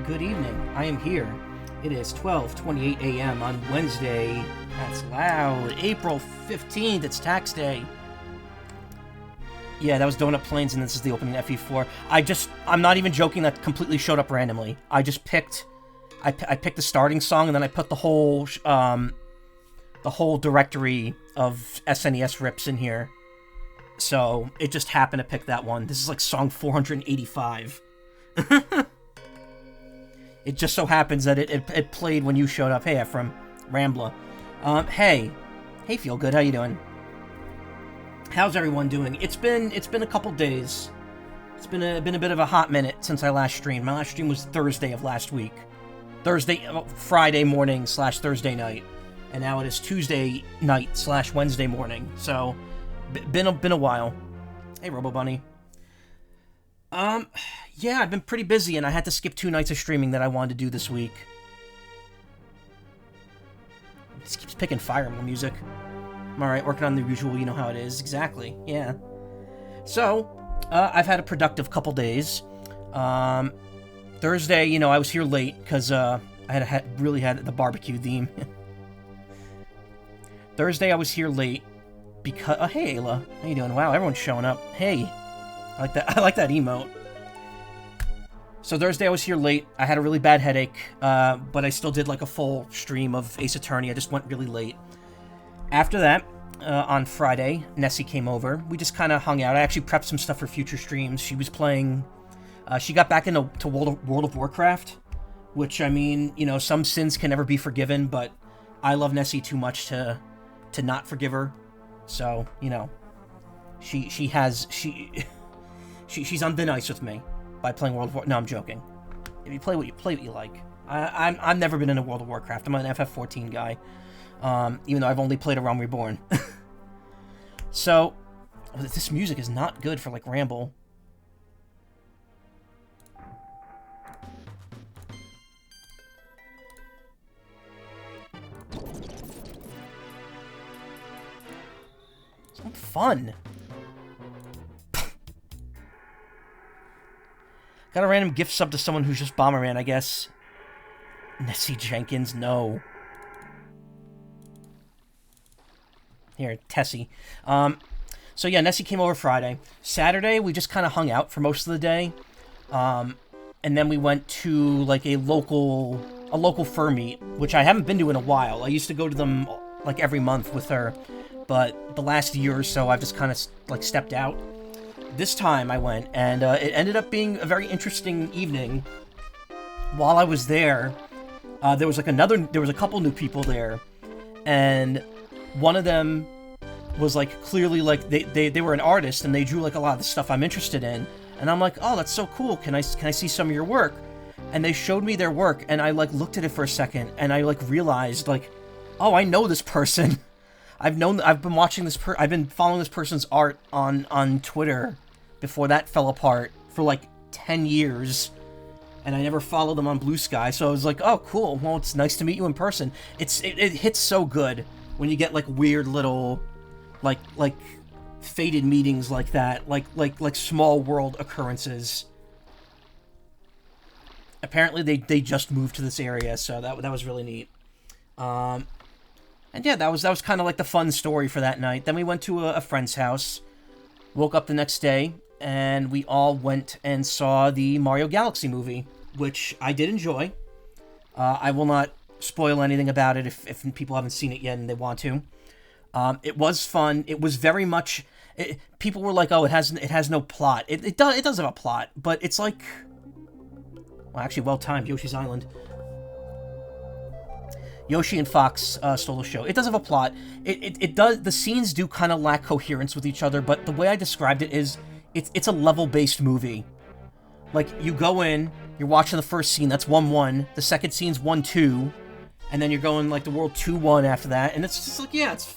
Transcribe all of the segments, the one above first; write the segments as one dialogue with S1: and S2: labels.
S1: Good evening. I am here. It is 12:28 a.m. on Wednesday. That's loud. April 15th. It's tax day. Yeah, that was Donut Plains, and this is the opening FE4. I'm not even joking. That completely showed up randomly. I just picked, I picked the starting song, and then I put the whole directory of SNES rips in here. So it just happened to pick that one. This is like song 485. It just so happens that it played when you showed up. Hey, Ephraim. Ramble. Hey, Feel Good. How you doing? How's everyone doing? It's been a couple days. It's been a bit of a hot minute since I last streamed. My last stream was Thursday of last week. Friday morning / Thursday night. And now it is Tuesday night / Wednesday morning. So, been a while. Hey, Robo Bunny. Yeah, I've been pretty busy, and I had to skip 2 nights of streaming that I wanted to do this week. It just keeps picking Fire Emblem music. I'm alright, working on the usual, you know how it is. Exactly, yeah. So, I've had a productive couple days. Thursday, I was here late, because, I really had the barbecue theme. Thursday, I was here late, because... Oh, hey, Ayla. How you doing? Wow, everyone's showing up. Hey. I like that emote. So Thursday I was here late. I had a really bad headache, but I still did like a full stream of Ace Attorney. I just went really late. After that, on Friday, Nessie came over. We just kind of hung out. I actually prepped some stuff for future streams. She was playing... she got back into World of Warcraft, which, I mean, some sins can never be forgiven, but I love Nessie too much to not forgive her. So, she's on thin ice with me by playing World of Warcraft. No, I'm joking. If you play what you like. I've never been into World of Warcraft. I'm an FF14 guy, even though I've only played A Realm Reborn. So, this music is not good for, like, Ramble. It's not fun. Got a random gift sub to someone who's just Bomberman, I guess. Nessie Jenkins, no. Here, Tessie. So yeah, Nessie came over Friday. Saturday, we just kind of hung out for most of the day. And then we went to, like, a local fur meet, which I haven't been to in a while. I used to go to them, like, every month with her. But the last year or so, I've just kind of, like, stepped out. This time I went, and it ended up being a very interesting evening. While I was there, there was a couple new people there, and one of them was like clearly like they were an artist and they drew like a lot of the stuff I'm interested in, and I'm like, oh, that's so cool. Can I see some of your work? And they showed me their work, and I like looked at it for a second, and I like realized like, oh, I know this person. I've been watching I've been following this person's art on Twitter before that fell apart for like 10 years. and I never followed them on Blue Sky, so I was like, oh, cool, well, it's nice to meet you in person. It hits so good when you get, like, weird little, like fated meetings like that, like small world occurrences. Apparently they just moved to this area, so that was really neat. And yeah, that was kind of like the fun story for that night. Then we went to a friend's house, woke up the next day, and we all went and saw the Mario Galaxy movie, which I did enjoy. I will not spoil anything about it if people haven't seen it yet and they want to. It was fun. It was very much... people were like, oh, it has no plot. It does have a plot, but it's like... Well, actually, well-timed. Yoshi's Island. Yoshi and Fox stole the show. It does have a plot. It does... The scenes do kind of lack coherence with each other, but the way I described it is... It's a level-based movie. Like, you go in, you're watching the first scene, that's 1-1. The second scene's 1-2. And then you're going, like, the world 2-1 after that. And it's just like, yeah, it's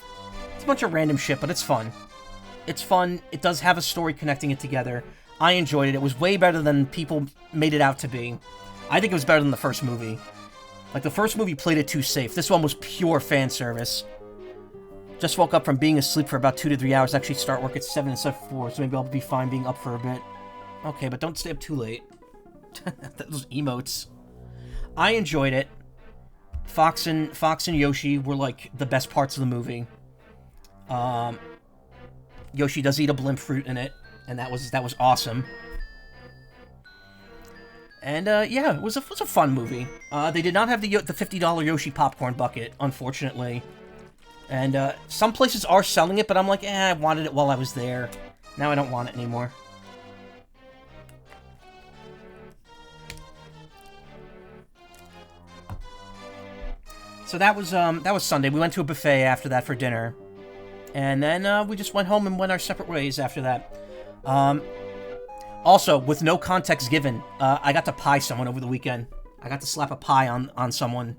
S1: a bunch of random shit, but it's fun. It's fun. It does have a story connecting it together. I enjoyed it. It was way better than people made it out to be. I think it was better than the first movie. Like, the first movie played it too safe. This one was pure fan service. Just woke up from being asleep for about 2 to 3 hours. Actually start work at 7 instead of 4, so maybe I'll be fine being up for a bit. Okay, but don't stay up too late. Those emotes. I enjoyed it. Fox and Yoshi were, like, the best parts of the movie. Yoshi does eat a blimp fruit in it, and that was awesome. And, yeah, it was a fun movie. They did not have the $50 Yoshi popcorn bucket, unfortunately. And, some places are selling it, but I'm like, I wanted it while I was there. Now I don't want it anymore. So that was Sunday. We went to a buffet after that for dinner. And then, we just went home and went our separate ways after that. Also, with no context given, I got to pie someone over the weekend. I got to slap a pie on someone.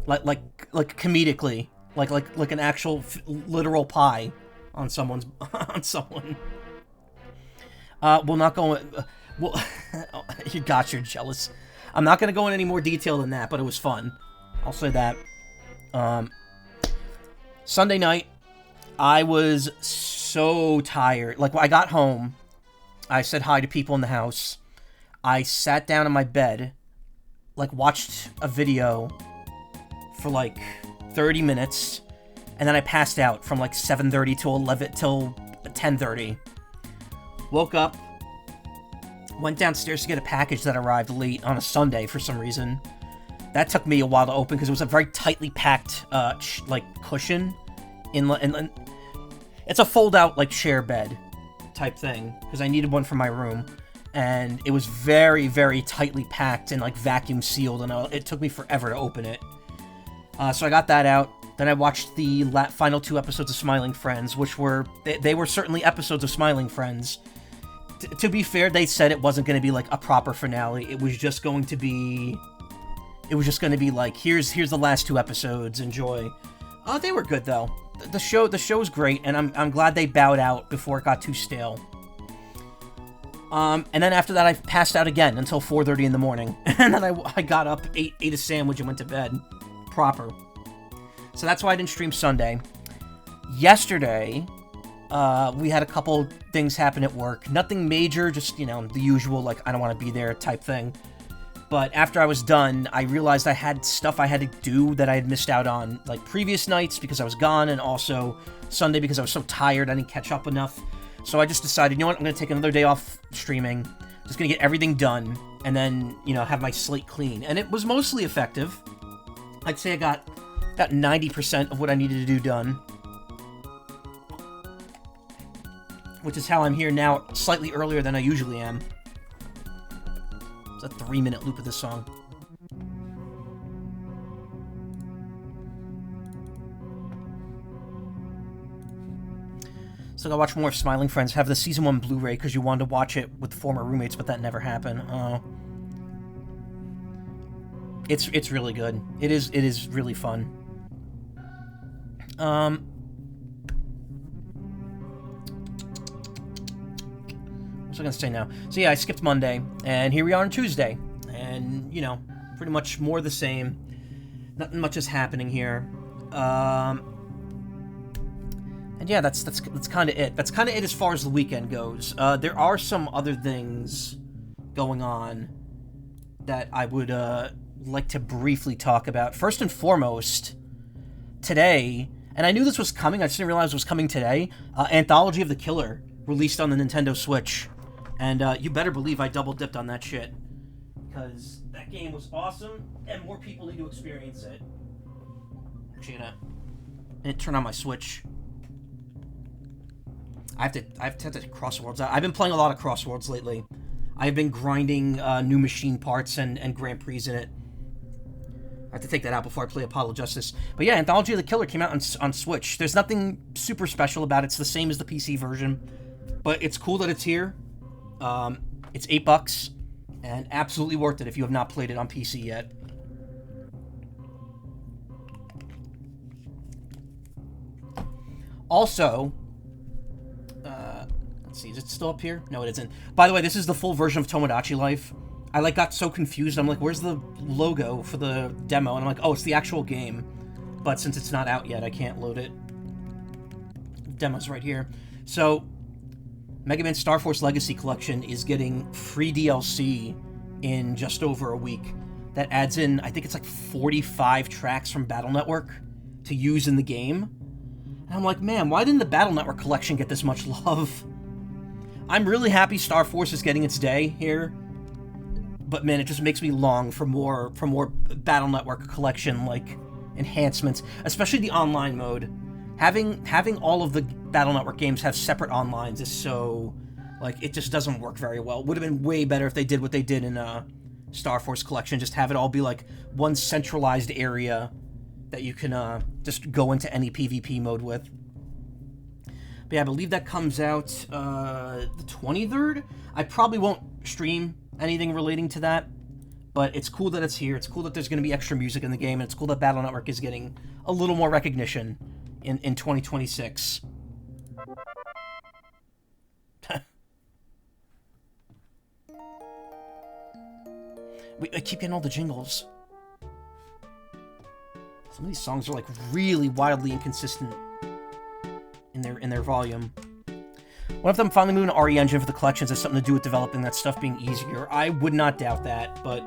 S1: Like comedically. Like an actual literal pie on someone's on someone. We'll not go. Well, you're jealous. I'm not gonna go in any more detail than that, but it was fun. I'll say that. Sunday night, I was so tired. Like, when I got home, I said hi to people in the house. I sat down in my bed, like, watched a video for like 30 minutes, and then I passed out from like 7:30 till 10:30. Woke up, went downstairs to get a package that arrived late on a Sunday for some reason. That took me a while to open because it was a very tightly packed like cushion in it's a fold-out like share bed type thing because I needed one for my room, and it was very, very tightly packed and like vacuum sealed, and it took me forever to open it. So I got that out. Then I watched the final 2 episodes of Smiling Friends, which were they were certainly episodes of Smiling Friends. To be fair, they said it wasn't going to be like a proper finale. It was just going to be like, here's the last 2 episodes. Enjoy. They were good though. The show's great, and I'm glad they bowed out before it got too stale. And then after that, I passed out again until 4:30 in the morning, and then I got up, ate a sandwich, and went to bed. Proper. So that's why I didn't stream Sunday. Yesterday, we had a couple things happen at work. Nothing major, just, the usual, like, I don't want to be there type thing. But after I was done, I realized I had stuff I had to do that I had missed out on, like, previous nights because I was gone, and also Sunday because I was so tired I didn't catch up enough. So I just decided, you know what, I'm going to take another day off streaming, just going to get everything done, and then, have my slate clean. And it was mostly effective. I'd say I got about 90% of what I needed to do done. Which is how I'm here now, slightly earlier than I usually am. It's a 3-minute loop of this song. So I watch more of Smiling Friends. Have the season 1 Blu-ray because you wanted to watch it with former roommates, but that never happened. It's really good. It is really fun. What was I gonna say now? So yeah, I skipped Monday, and here we are on Tuesday. you know, pretty much more the same. Nothing much is happening here. And yeah, that's kind of it. That's kind of it as far as the weekend goes. There are some other things going on that I would like to briefly talk about. First and foremost, today, and I knew this was coming, I just didn't realize it was coming today, Anthology of the Killer released on the Nintendo Switch. And you better believe I double-dipped on that shit. Because that game was awesome, and more people need to experience it. Actually, I didn't turn on my Switch. I have to Crossworlds out. I've been playing a lot of Crossworlds lately. I've been grinding new machine parts and Grand Prix in it. I have to take that out before I play Apollo Justice. But yeah, Anthology of the Killer came out on Switch. There's nothing super special about it. It's the same as the PC version. But it's cool that it's here. It's $8, and absolutely worth it if you have not played it on PC yet. Also, let's see, is it still up here? No, it isn't. By the way, this is the full version of Tomodachi Life. I got so confused. I'm like, where's the logo for the demo? And I'm like, oh, it's the actual game. But since it's not out yet, I can't load it. The demo's right here. So, Mega Man Star Force Legacy Collection is getting free DLC in just over a week. That adds in, I think it's like 45 tracks from Battle Network to use in the game. And I'm like, man, why didn't the Battle Network collection get this much love? I'm really happy Star Force is getting its day here. But man, it just makes me long for more Battle Network collection, like, enhancements. Especially the online mode. Having all of the Battle Network games have separate onlines is so, like, it just doesn't work very well. It would have been way better if they did what they did in Star Force Collection, just have it all be like one centralized area that you can just go into any PvP mode with. But yeah, I believe that comes out the 23rd. I probably won't stream anything relating to that, but it's cool that it's here. It's cool that there's going to be extra music in the game, and it's cool that Battle Network is getting a little more recognition in 2026. I keep getting all the jingles. Some of these songs are like really wildly inconsistent in their volume. What if them finally moving to RE Engine for the collections has something to do with developing that stuff being easier? I would not doubt that, but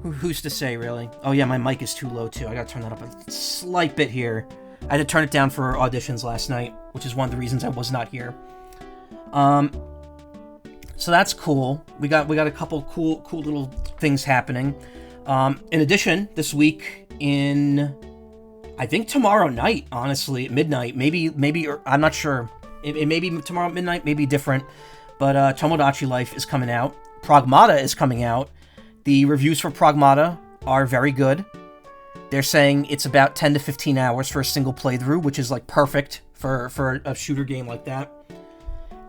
S1: who's to say, really? Oh yeah, my mic is too low too. I gotta turn that up a slight bit here. I had to turn it down for auditions last night, which is one of the reasons I was not here. So that's cool. We got a couple cool little things happening. In addition, this week I think tomorrow night, honestly, at midnight, maybe or I'm not sure. It may be tomorrow at midnight, maybe different. But Tomodachi Life is coming out. Pragmata is coming out. The reviews for Pragmata are very good. They're saying it's about 10 to 15 hours for a single playthrough, which is like perfect for a shooter game like that.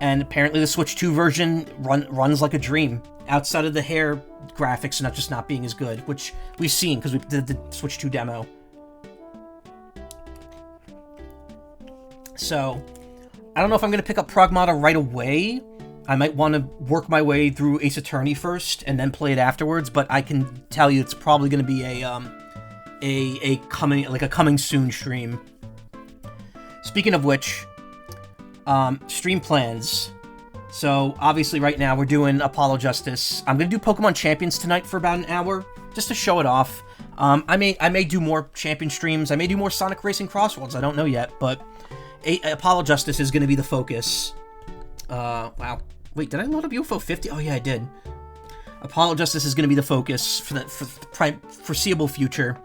S1: And apparently the Switch 2 version runs like a dream. Outside of the hair graphics not being as good, which we've seen because we did the Switch 2 demo. So, I don't know if I'm going to pick up Pragmata right away. I might want to work my way through Ace Attorney first and then play it afterwards, but I can tell you it's probably going to be a coming soon stream. Speaking of which, stream plans. So obviously right now we're doing Apollo Justice. I'm gonna do Pokemon Champions tonight for about an hour just to show it off. I may do more champion streams. I may do more Sonic Racing Crossworlds. I don't know yet, but Apollo Justice is gonna be the focus. Wow. Wait, did I load up UFO 50? Oh yeah, I did. Apollo Justice is gonna be the focus for the foreseeable future.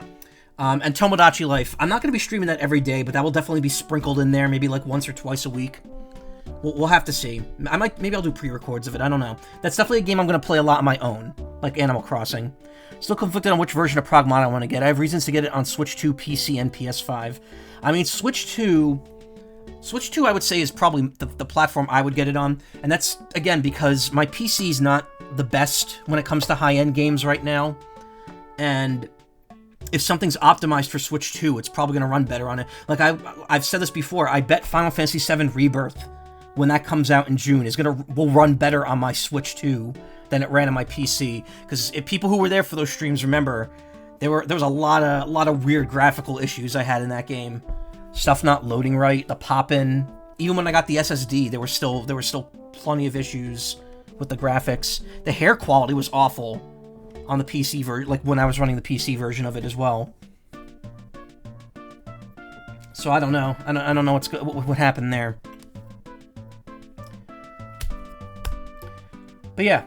S1: And Tomodachi Life. I'm not going to be streaming that every day, but that will definitely be sprinkled in there, maybe like once or twice a week. We'll have to see. Maybe I'll do pre-records of it, I don't know. That's definitely a game I'm going to play a lot on my own, like Animal Crossing. Still conflicted on which version of Pragmata I want to get. I have reasons to get it on Switch 2, PC, and PS5. I mean, Switch 2, I would say, is probably the platform I would get it on, and that's, again, because my PC is not the best when it comes to high-end games right now, and if something's optimized for Switch 2, it's probably going to run better on it. Like, I've said this before, I bet Final Fantasy VII Rebirth, when that comes out in June, will run better on my Switch 2 than it ran on my PC. Because if people who were there for those streams remember, there was a lot of weird graphical issues I had in that game. Stuff not loading right, the pop-in. Even when I got the SSD, there were still plenty of issues with the graphics. The hair quality was awful on the PC version, like when I was running the PC version of it as well. So I don't know. I don't know what happened there. But yeah,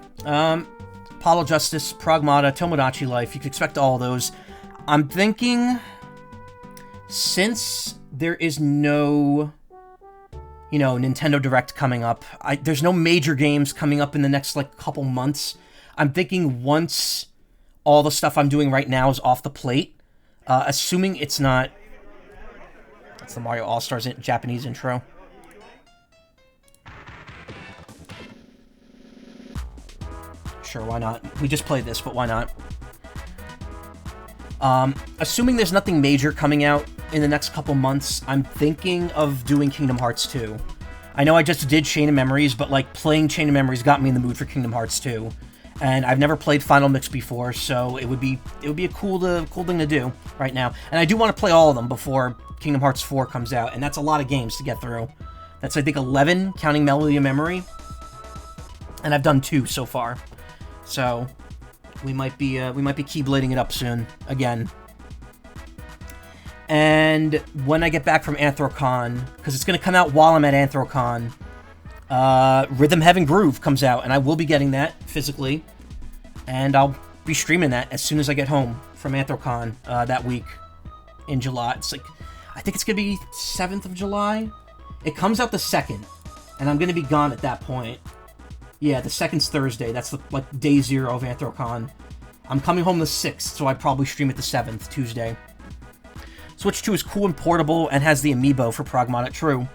S1: Apollo Justice, Pragmata, Tomodachi Life. You could expect all those. I'm thinking, since there is no, Nintendo Direct coming up, there's no major games coming up in the next, couple months. I'm thinking once all the stuff I'm doing right now is off the plate, assuming it's not... That's the Mario All-Stars Japanese intro. Sure, why not? We just played this, but why not? Assuming there's nothing major coming out in the next couple months, I'm thinking of doing Kingdom Hearts 2. I know I just did Chain of Memories, but playing Chain of Memories got me in the mood for Kingdom Hearts 2. And I've never played Final Mix before, so it would be a cool thing to do right now. And I do want to play all of them before Kingdom Hearts 4 comes out, and that's a lot of games to get through. That's, I think, 11, counting Melody of Memory. And I've done 2 so far. So we might be keyblading it up soon again. And when I get back from Anthrocon, because it's going to come out while I'm at Anthrocon, Rhythm Heaven Groove comes out, and I will be getting that physically, and I'll be streaming that as soon as I get home from Anthrocon that week in July. I think it's going to be 7th of July. It comes out the 2nd, and I'm going to be gone at that point. Yeah, the 2nd's Thursday. That's day 0 of Anthrocon. I'm coming home the 6th, so I probably stream it the 7th, Tuesday. Switch 2 is cool and portable and has the amiibo for Pragmata. True.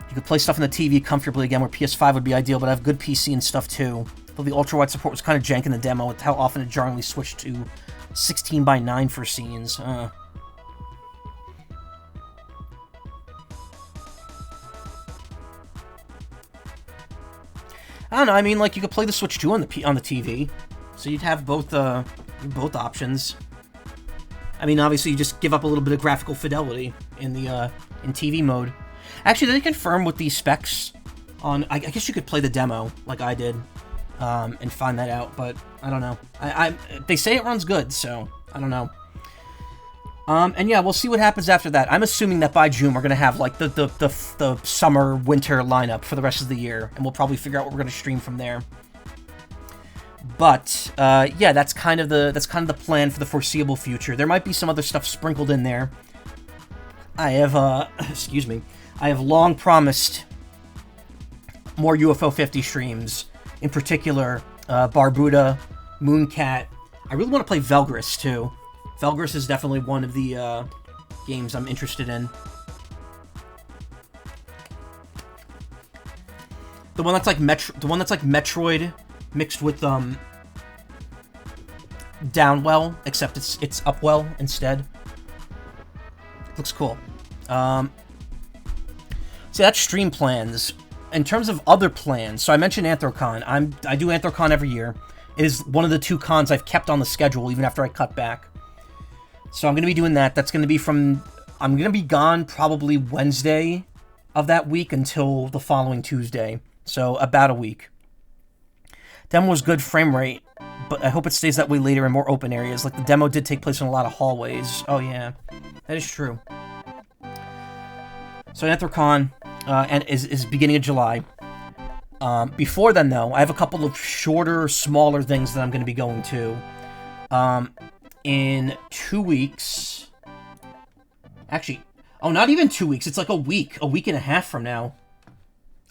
S1: You could play stuff on the TV comfortably again, where PS5 would be ideal, but I have good PC and stuff too. Though the ultra-wide support was kind of jank in the demo, with how often it jarringly switched to 16:9 for scenes. I don't know. I mean, you could play the Switch 2 on the TV, so you'd have both options. I mean, obviously, you just give up a little bit of graphical fidelity in the in TV mode. Actually, did they confirm with these specs on? I guess you could play the demo like I did and find that out, but I don't know. They say it runs good, so I don't know. And yeah, we'll see what happens after that. I'm assuming that by June we're gonna have the summer winter lineup for the rest of the year, and we'll probably figure out what we're gonna stream from there. But yeah, that's kind of the plan for the foreseeable future. There might be some other stuff sprinkled in there. I have excuse me. I have long promised more UFO 50 streams. In particular, Barbuda, Mooncat. I really want to play Velgris too. Velgris is definitely one of the games I'm interested in. The one that's like Metroid mixed with Downwell, except it's Upwell instead. Looks cool. So that's stream plans. In terms of other plans, so I mentioned Anthrocon. I do Anthrocon every year. It is one of the 2 cons I've kept on the schedule even after I cut back. So I'm going to be doing that. That's going to be I'm going to be gone probably Wednesday of that week until the following Tuesday. So about a week. Demo was good frame rate, but I hope it stays that way later in more open areas. The demo did take place in a lot of hallways. Oh yeah, that is true. So Anthrocon and is beginning of July. Before then, though, I have a couple of shorter, smaller things that I'm going to be going to. In 2 weeks... Actually, not even 2 weeks. It's a week and a half from now.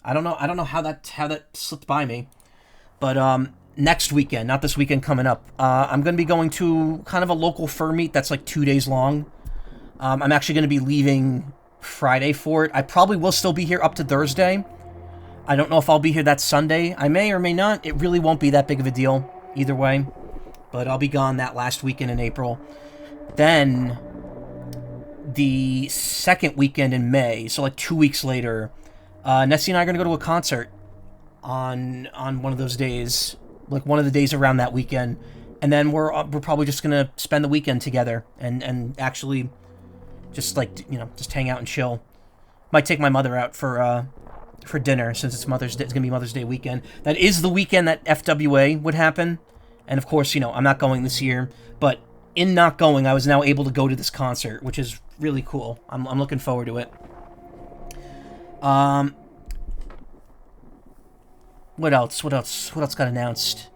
S1: I don't know how that slipped by me. But next weekend, not this weekend coming up, I'm going to be going to kind of a local fur meet that's 2 days long. I'm actually going to be leaving Friday for it. I probably will still be here up to Thursday. I don't know if I'll be here that Sunday. I may or may not. It really won't be that big of a deal either way. But I'll be gone that last weekend in April. Then the second weekend in May, so 2 weeks later, Nessie and I are going to go to a concert on one of those days, like one of the days around that weekend, and then we're probably just gonna spend the weekend together and actually just like just hang out and chill. Might take my mother out for dinner since it's Mother's Day. It's gonna be Mother's Day weekend. That is the weekend that FWA would happen, and of course I'm not going this year, but in not going, I was now able to go to this concert, which is really cool. I'm looking forward to it. What else got announced?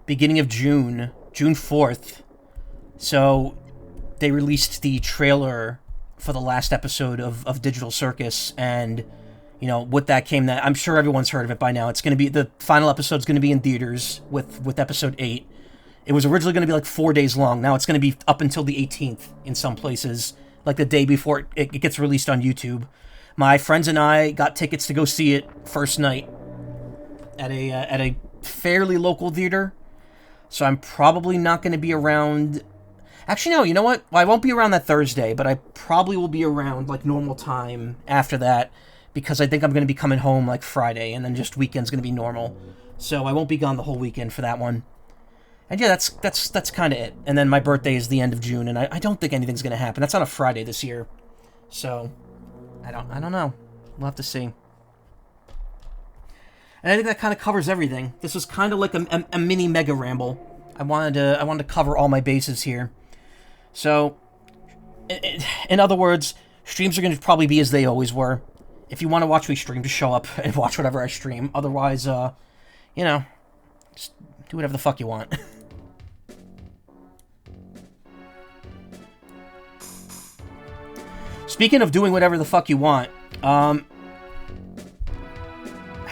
S1: Beginning of June 4th. So they released the trailer for the last episode of Digital Circus, and with that came that I'm sure everyone's heard of it by now. It's going to be the final episode's going to be in theaters with episode 8. It was originally going to be like 4 days long. Now it's going to be up until the 18th in some places, like the day before it gets released on YouTube. My friends and I got tickets to go see it first night at a fairly local theater. So I'm probably not going to be around. Actually, no, you know what? Well, I won't be around that Thursday, but I probably will be around like normal time after that, because I think I'm going to be coming home like Friday, and then just weekend's going to be normal. So I won't be gone the whole weekend for that one. And yeah, that's kind of it. And then my birthday is the end of June, and I don't think anything's going to happen. That's on a Friday this year. So I don't know. We'll have to see. And I think that kind of covers everything. This was kind of like a mini mega ramble. I wanted to cover all my bases here. So, in other words, streams are going to probably be as they always were. If you want to watch me stream, just show up and watch whatever I stream. Otherwise, just do whatever the fuck you want. Speaking of doing whatever the fuck you want, how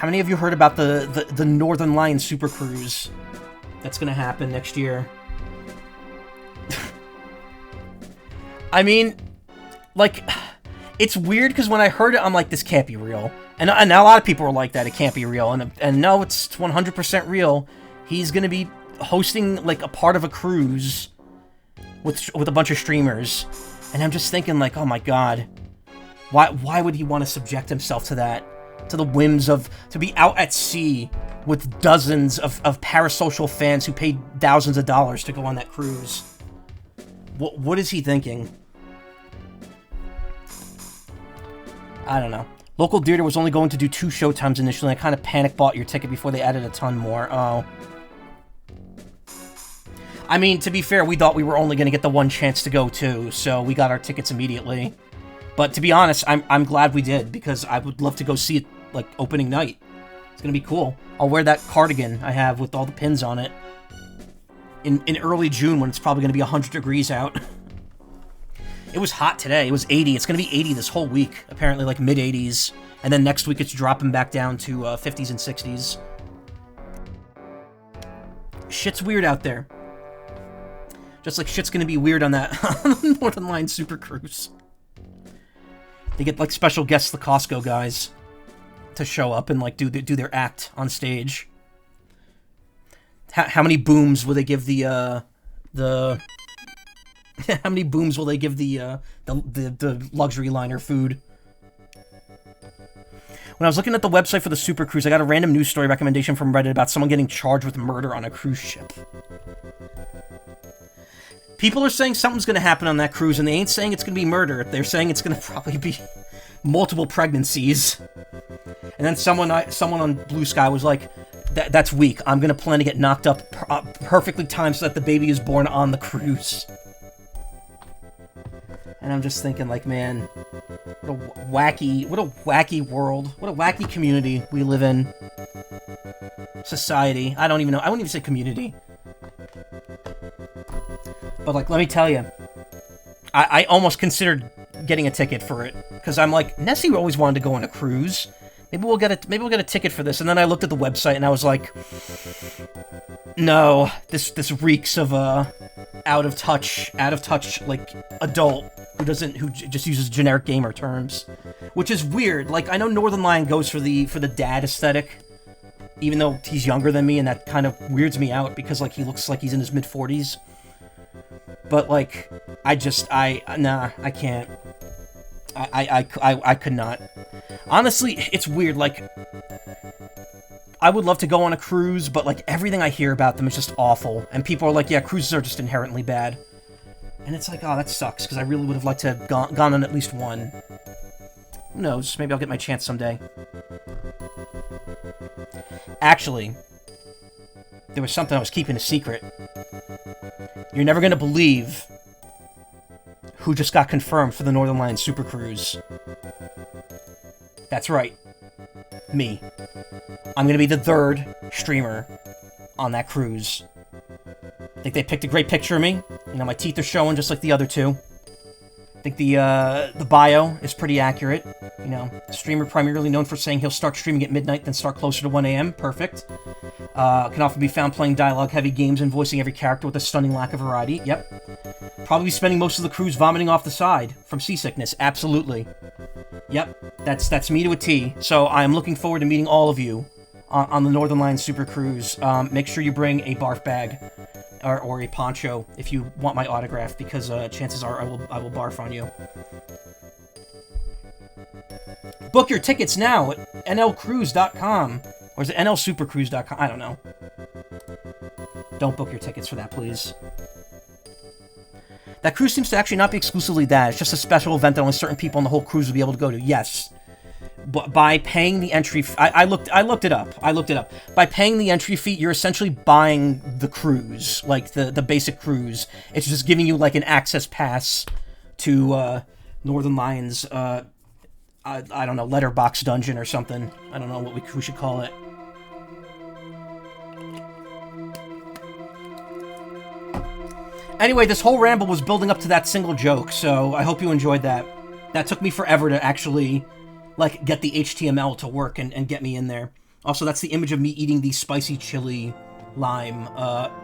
S1: many of you heard about the Northernlion Supercruise that's going to happen next year? I mean, like, it's weird because when I heard it, I'm like, this can't be real. And a lot of people are like that, it can't be real. And no, it's 100% real. He's going to be hosting, like, a part of a cruise with a bunch of streamers. And I'm just thinking, like, oh my god. Why would he want to subject himself to that? To the whims to be out at sea with dozens of parasocial fans who paid thousands of dollars to go on that cruise. What is he thinking? I don't know. Local theater was only going to do 2 showtimes initially, and I kind of panic bought your ticket before they added a ton more. Oh. I mean, to be fair, we thought we were only going to get the one chance to go too, so we got our tickets immediately. But to be honest, I'm glad we did, because I would love to go see it, like, opening night. It's going to be cool. I'll wear that cardigan I have with all the pins on it in early June when it's probably going to be 100 degrees out. It was hot today. It was 80. It's going to be 80 this whole week, apparently, like mid-80s. And then next week it's dropping back down to 50s and 60s. Shit's weird out there. Just like shit's going to be weird on that Northernlion Supercruise. They get, like, special guests, the Costco Guys, to show up and, like, do their act on stage. How many booms will they give the how many booms will they give the luxury liner food? When I was looking at the website for the Super Cruise, I got a random news story recommendation from Reddit about someone getting charged with murder on a cruise ship. People are saying something's going to happen on that cruise, and they ain't saying it's going to be murder. They're saying it's going to probably be multiple pregnancies. And then someone on Blue Sky was like, that's weak. I'm going to plan to get knocked up perfectly timed so that the baby is born on the cruise. And I'm just thinking, like, man, what a wacky world. What a wacky community we live in. Society. I don't even know. I wouldn't even say community. But, like, let me tell you, I almost considered getting a ticket for it, because I'm like, Nessie always wanted to go on a cruise. Maybe we'll get a ticket for this. And then I looked at the website and I was like, no, this reeks of out of touch like adult who just uses generic gamer terms, which is weird. Like, I know Northernlion goes for the dad aesthetic, even though he's younger than me, and that kind of weirds me out because, like, he looks like he's in his mid-40s. But, like, I can't. I could not. Honestly, it's weird, like, I would love to go on a cruise, but, like, everything I hear about them is just awful. And people are like, yeah, cruises are just inherently bad. And it's like, oh, that sucks, because I really would have liked to have gone on at least one. Who knows? Maybe I'll get my chance someday. Actually, there was something I was keeping a secret. You're never going to believe who just got confirmed for the Northernlion Supercruise. That's right. Me. I'm going to be the 3rd streamer on that cruise. I think they picked a great picture of me. You know, my teeth are showing just like the other two. I think the bio is pretty accurate. You know, streamer primarily known for saying he'll start streaming at midnight, then start closer to 1 a.m. Perfect. Can often be found playing dialogue-heavy games and voicing every character with a stunning lack of variety. Yep. Probably spending most of the cruise vomiting off the side from seasickness. Absolutely. Yep. That's me to a T. So I'm looking forward to meeting all of you on the Northernlion Supercruise. Make sure you bring a barf bag or a poncho if you want my autograph, because chances are I will barf on you. Book your tickets now at nlcruise.com. Or is it nlsupercruise.com? I don't know. Don't book your tickets for that, please. That cruise seems to actually not be exclusively that. It's just a special event that only certain people on the whole cruise will be able to go to. Yes. But by paying the entry fee... I looked it up. By paying the entry fee, you're essentially buying the cruise. Like, the basic cruise. It's just giving you, like, an access pass to Northernlion's... I don't know, letterbox dungeon or something. I don't know what we should call it. Anyway, this whole ramble was building up to that single joke, so I hope you enjoyed that. That took me forever to actually, like, get the HTML to work and get me in there. Also, that's the image of me eating the spicy chili lime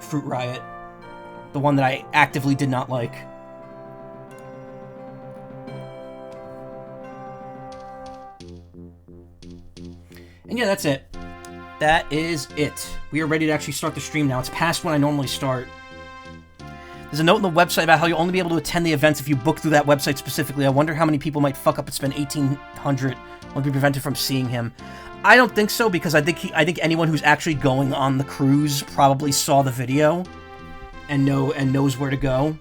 S1: Fruit Riot. The one that I actively did not like. And yeah, that's it. That is it. We are ready to actually start the stream now. It's past when I normally start. There's a note on the website about how you'll only be able to attend the events if you book through that website specifically. I wonder how many people might fuck up and spend $1,800 and be prevented from seeing him. I don't think so, because I think anyone who's actually going on the cruise probably saw the video and knows where to go.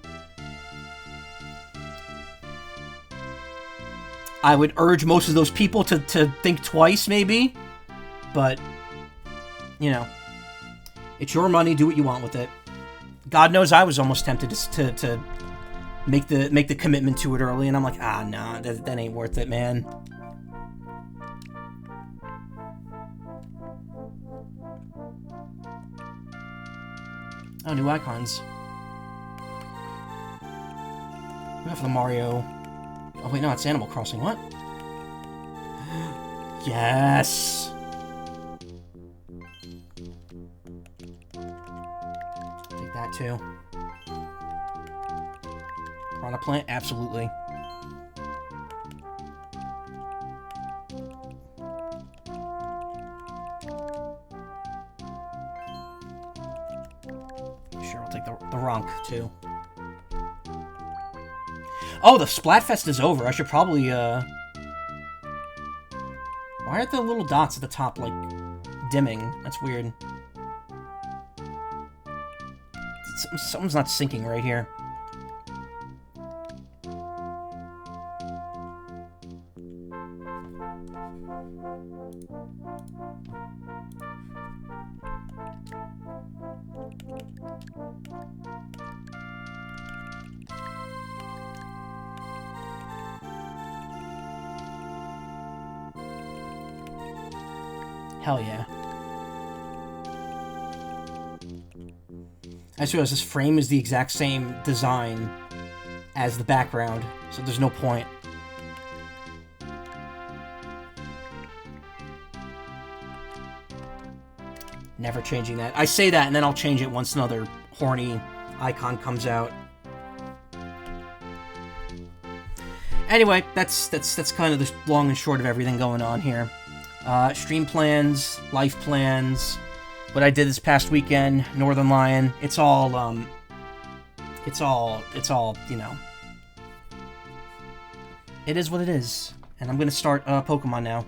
S1: I would urge most of those people to think twice, maybe. But, you know, it's your money. Do what you want with it. God knows I was almost tempted to make the commitment to it early, and I'm like, nah, that ain't worth it, man. Oh, new icons. We have the Mario. Oh wait, no, it's Animal Crossing. What? Yes. Take that too. Piranha Plant, absolutely. Sure, we'll take the Ronk too. Oh, the Splatfest is over. I should probably, Why are the little dots at the top, like, dimming? That's weird. Something's not syncing right here. Hell yeah. I just realized this frame is the exact same design as the background, so there's no point. Never changing that. I say that, and then I'll change it once another horny icon comes out. Anyway, that's kind of the long and short of everything going on here. Stream plans, life plans, what I did this past weekend, Northernlion. It's all, you know. It is what it is. And I'm gonna start Pokemon now.